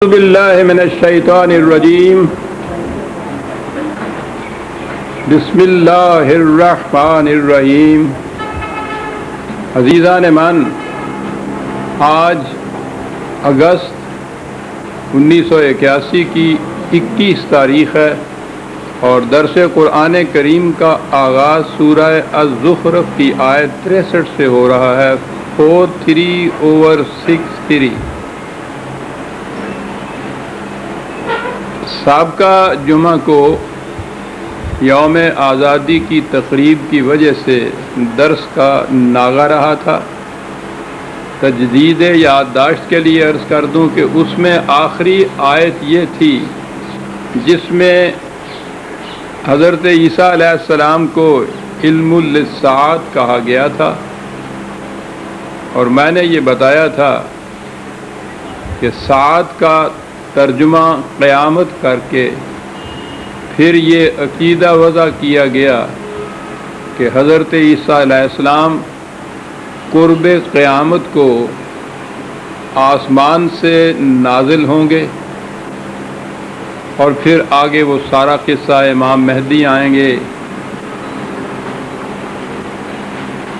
اعوذ باللہ من الشیطان الرجیم بسم اللہ الرحمن الرحیم۔ عزیزان من، آج اگست 1981 کی 21 تاریخ ہے اور درس قرآن کریم کا آغاز سورہ الزخرف کی آیت 63 سے ہو رہا ہے۔ 43/63۔ سابقہ جمعہ کو یوم آزادی کی تقریب کی وجہ سے درس کا ناغہ رہا تھا۔ تجدید یادداشت کے لیے عرض کر دوں کہ اس میں آخری آیت یہ تھی جس میں حضرت عیسیٰ علیہ السلام کو علم للساعات کہا گیا تھا، اور میں نے یہ بتایا تھا کہ ساعت کا ترجمہ قیامت کر کے پھر یہ عقیدہ وضع کیا گیا کہ حضرت عیسیٰ علیہ السلام قرب قیامت کو آسمان سے نازل ہوں گے، اور پھر آگے وہ سارا قصہ امام مہدی آئیں گے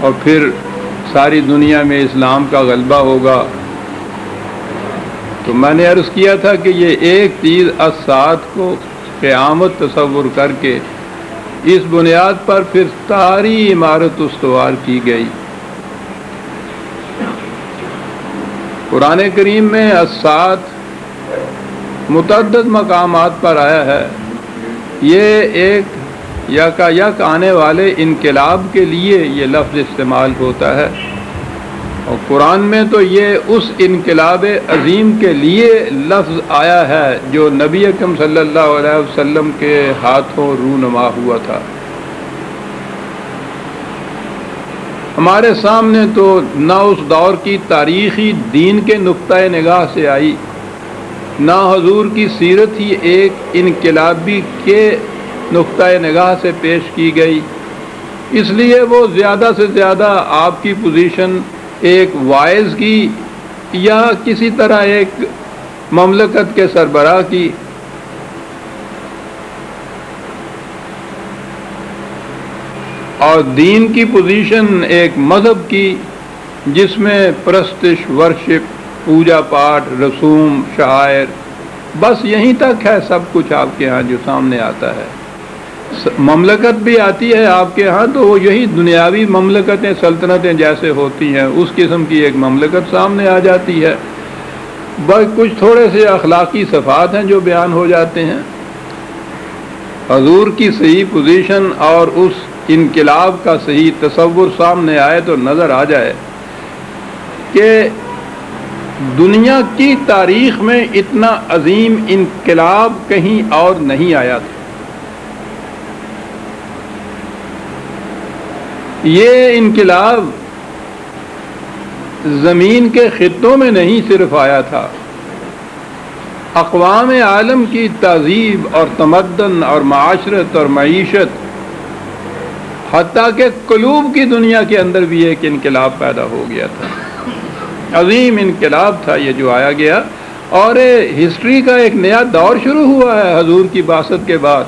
اور پھر ساری دنیا میں اسلام کا غلبہ ہوگا۔ تو میں نے عرض کیا تھا کہ یہ ایک چیز الساعت کو قیامت تصور کر کے اس بنیاد پر پھر ساری عمارت استوار کی گئی۔ قرآن کریم میں الساعت متعدد مقامات پر آیا ہے۔ یہ ایک یک آنے والے انقلاب کے لیے یہ لفظ استعمال ہوتا ہے، اور قرآن میں تو یہ اس انقلاب عظیم کے لیے لفظ آیا ہے جو نبی اکرم صلی اللہ علیہ وسلم کے ہاتھوں رونما ہوا تھا۔ ہمارے سامنے تو نہ اس دور کی تاریخی دین کے نقطۂ نگاہ سے آئی، نہ حضور کی سیرت ہی ایک انقلابی کے نقطۂ نگاہ سے پیش کی گئی، اس لیے وہ زیادہ سے زیادہ آپ کی پوزیشن ایک وائز کی یا کسی طرح ایک مملکت کے سربراہ کی، اور دین کی پوزیشن ایک مذہب کی جس میں پرستش، ورشپ، پوجا پاٹ، رسوم، شعائر، بس یہیں تک ہے سب کچھ آپ کے ہاں جو سامنے آتا ہے۔ مملکت بھی آتی ہے آپ کے ہاں تو وہ یہی دنیاوی مملکتیں، سلطنتیں جیسے ہوتی ہیں اس قسم کی ایک مملکت سامنے آ جاتی ہے، بس کچھ تھوڑے سے اخلاقی صفات ہیں جو بیان ہو جاتے ہیں۔ حضور کی صحیح پوزیشن اور اس انقلاب کا صحیح تصور سامنے آئے تو نظر آ جائے کہ دنیا کی تاریخ میں اتنا عظیم انقلاب کہیں اور نہیں آیا تھا۔ یہ انقلاب زمین کے خطوں میں نہیں صرف آیا تھا، اقوام عالم کی تہذیب اور تمدن اور معاشرت اور معیشت، حتیٰ کہ قلوب کی دنیا کے اندر بھی ایک انقلاب پیدا ہو گیا تھا۔ عظیم انقلاب تھا یہ جو آیا گیا، اور ہسٹری کا ایک نیا دور شروع ہوا ہے حضور کی بعثت کے بعد۔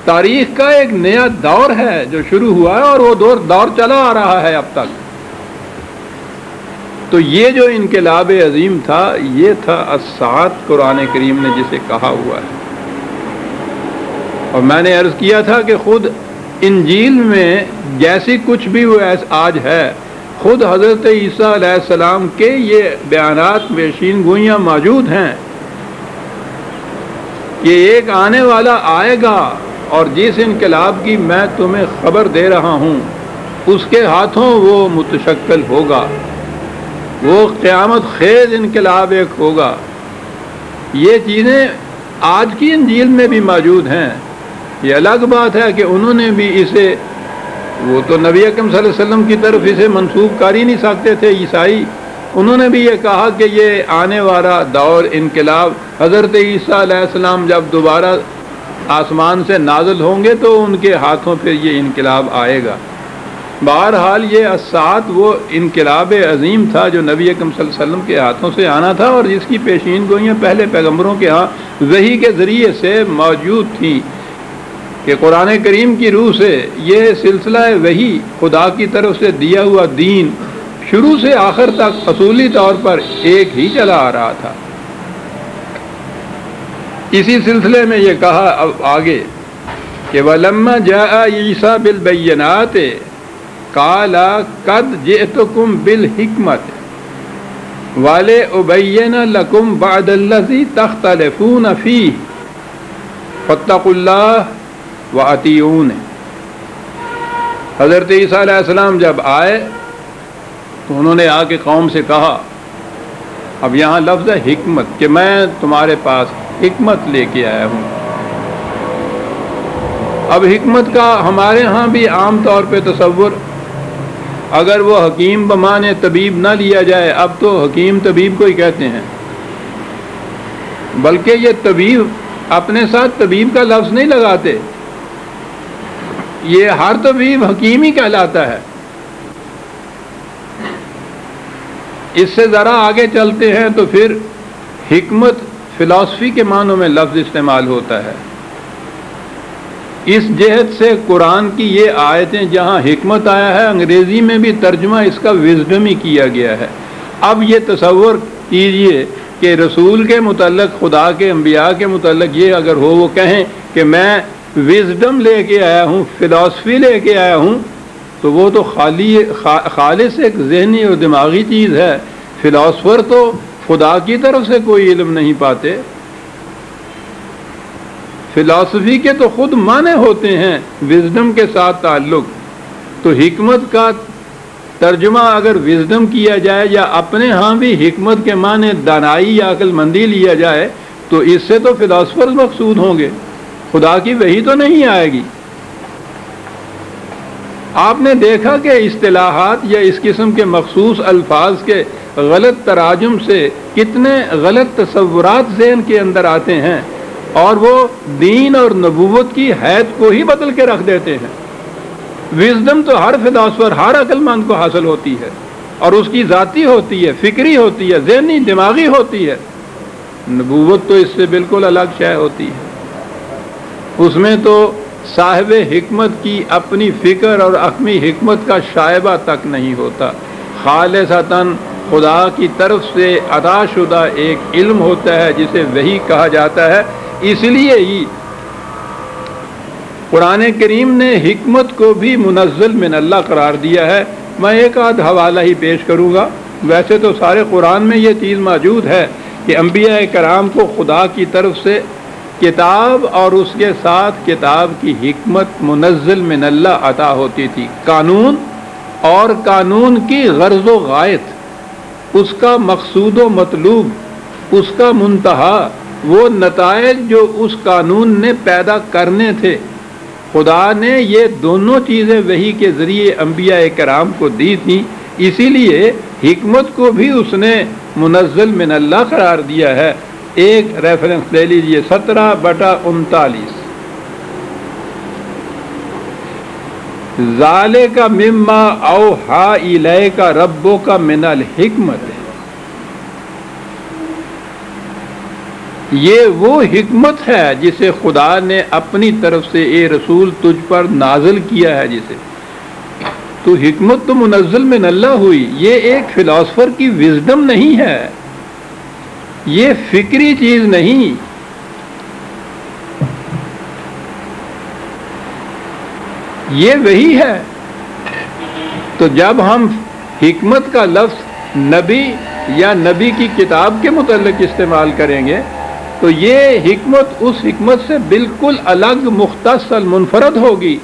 تاریخ کا ایک نیا دور ہے جو شروع ہوا ہے، اور وہ دور چلا آ رہا ہے اب تک۔ تو یہ جو انقلاب عظیم تھا یہ تھا الساعت، قرآن کریم نے جسے کہا ہوا ہے۔ اور میں نے عرض کیا تھا کہ خود انجیل میں جیسی کچھ بھی وہ آج ہے، خود حضرت عیسیٰ علیہ السلام کے یہ بیانات پیشین گوئیاں موجود ہیں کہ ایک آنے والا آئے گا، اور جس انقلاب کی میں تمہیں خبر دے رہا ہوں اس کے ہاتھوں وہ متشکل ہوگا، وہ قیامت خیز انقلاب ایک ہوگا۔ یہ چیزیں آج کی انجیل میں بھی موجود ہیں۔ یہ الگ بات ہے کہ انہوں نے بھی اسے، وہ تو نبی اکرم صلی اللہ علیہ وسلم کی طرف اسے منسوب کر ہی نہیں سکتے تھے عیسائی، انہوں نے بھی یہ کہا کہ یہ آنے والا دور انقلاب، حضرت عیسیٰ علیہ السلام جب دوبارہ آسمان سے نازل ہوں گے تو ان کے ہاتھوں پہ یہ انقلاب آئے گا۔ بہرحال یہ الساعت وہ انقلاب عظیم تھا جو نبی اکرم صلی اللہ علیہ وسلم کے ہاتھوں سے آنا تھا، اور جس کی پیشین گوئیاں پہلے پیغمبروں کے ہاں وحی کے ذریعے سے موجود تھیں کہ قرآن کریم کی روح سے یہ سلسلہ وحی خدا کی طرف سے دیا ہوا دین شروع سے آخر تک اصولی طور پر ایک ہی چلا آ رہا تھا۔ اسی سلسلے میں یہ کہا اب آگے کہ وَلَمَّا جَاءَ عِیسَىٰ بِالْبَيِّنَاتِ قَالَ قَدْ جِئْتُكُمْ بِالْحِکْمَةِ وَلِأُبَيِّنَ لَكُمْ بَعْدَ الَّذِي تَخْتَلِفُونَ فِيهِ فَاتَّقُوا اللَّهَ وَأَطِیعُونِ۔ حضرت عیسیٰ علیہ السلام جب آئے تو انہوں نے آ کے قوم سے کہا، اب یہاں لفظ ہے حکمت، کہ میں تمہارے پاس حکمت لے کے آیا ہوں۔ اب حکمت کا ہمارے ہاں بھی عام طور پہ تصور، اگر وہ حکیم بمانے طبیب نہ لیا جائے، اب تو حکیم طبیب کو ہی کہتے ہیں، بلکہ یہ طبیب اپنے ساتھ طبیب کا لفظ نہیں لگاتے، یہ ہر طبیب حکیم ہی کہلاتا ہے۔ اس سے ذرا آگے چلتے ہیں تو پھر حکمت فلسفی کے معنوں میں لفظ استعمال ہوتا ہے۔ اس جہت سے قرآن کی یہ آیتیں جہاں حکمت آیا ہے، انگریزی میں بھی ترجمہ اس کا وزڈم ہی کیا گیا ہے۔ اب یہ تصور کیجئے کہ رسول کے متعلق، خدا کے انبیاء کے متعلق یہ اگر ہو، وہ کہیں کہ میں وزڈم لے کے آیا ہوں، فلسفی لے کے آیا ہوں، تو وہ تو خالص ایک ذہنی اور دماغی چیز ہے۔ فلاسفر تو خدا کی طرف سے کوئی علم نہیں پاتے، فلسفی کے تو خود معنی ہوتے ہیں وزڈم کے ساتھ تعلق۔ تو حکمت کا ترجمہ اگر وزڈم کیا جائے یا اپنے ہاں بھی حکمت کے معنی دانائی یا عقل مندی لیا جائے تو اس سے تو فلاسفر مقصود ہوں گے، خدا کی وحی تو نہیں آئے گی۔ آپ نے دیکھا کہ اصطلاحات یا اس قسم کے مخصوص الفاظ کے غلط تراجم سے کتنے غلط تصورات ذہن کے اندر آتے ہیں، اور وہ دین اور نبوت کی حید کو ہی بدل کے رکھ دیتے ہیں۔ وزڈم تو ہر فلاسفر، ہر عقل مند کو حاصل ہوتی ہے، اور اس کی ذاتی ہوتی ہے، فکری ہوتی ہے، ذہنی دماغی ہوتی ہے۔ نبوت تو اس سے بالکل الگ شے ہوتی ہے، اس میں تو صاحب حکمت کی اپنی فکر اور اپنی حکمت کا شائبہ تک نہیں ہوتا، خالصتاً خدا کی طرف سے عطا شدہ ایک علم ہوتا ہے جسے وحی کہا جاتا ہے۔ اس لیے ہی قرآن کریم نے حکمت کو بھی منزل من اللہ قرار دیا ہے۔ میں ایک آدھ حوالہ ہی پیش کروں گا، ویسے تو سارے قرآن میں یہ چیز موجود ہے کہ انبیاء کرام کو خدا کی طرف سے کتاب اور اس کے ساتھ کتاب کی حکمت منزل من اللہ عطا ہوتی تھی، قانون اور قانون کی غرض و غایت، اس کا مقصود و مطلوب، اس کا منتہا، وہ نتائج جو اس قانون نے پیدا کرنے تھے، خدا نے یہ دونوں چیزیں وحی کے ذریعے انبیاء کرام کو دی تھیں۔ اسی لیے حکمت کو بھی اس نے منزل من اللہ قرار دیا ہے۔ ایک ریفرنس لے لیجئے 17/39، ذالک مما اوحی الیک ربک من الحکمت، یہ وہ حکمت ہے جسے خدا نے اپنی طرف سے اے رسول تجھ پر نازل کیا ہے۔ جسے تو حکمت تو منزل من اللہ ہوئی، یہ ایک فلاسفر کی وزڈم نہیں ہے، یہ فکری چیز نہیں، یہ وہی ہے۔ تو جب ہم حکمت کا لفظ نبی یا نبی کی کتاب کے متعلق استعمال کریں گے تو یہ حکمت اس حکمت سے بالکل الگ، مختص، منفرد ہوگی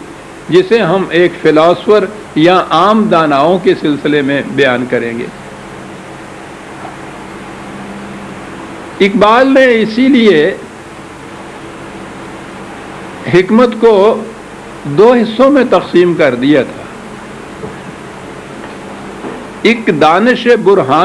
جسے ہم ایک فلاسفر یا عام داناؤں کے سلسلے میں بیان کریں گے۔ اقبال نے اسی لیے حکمت کو دو حصوں میں تقسیم کر دیا تھا، ایک دانش برہان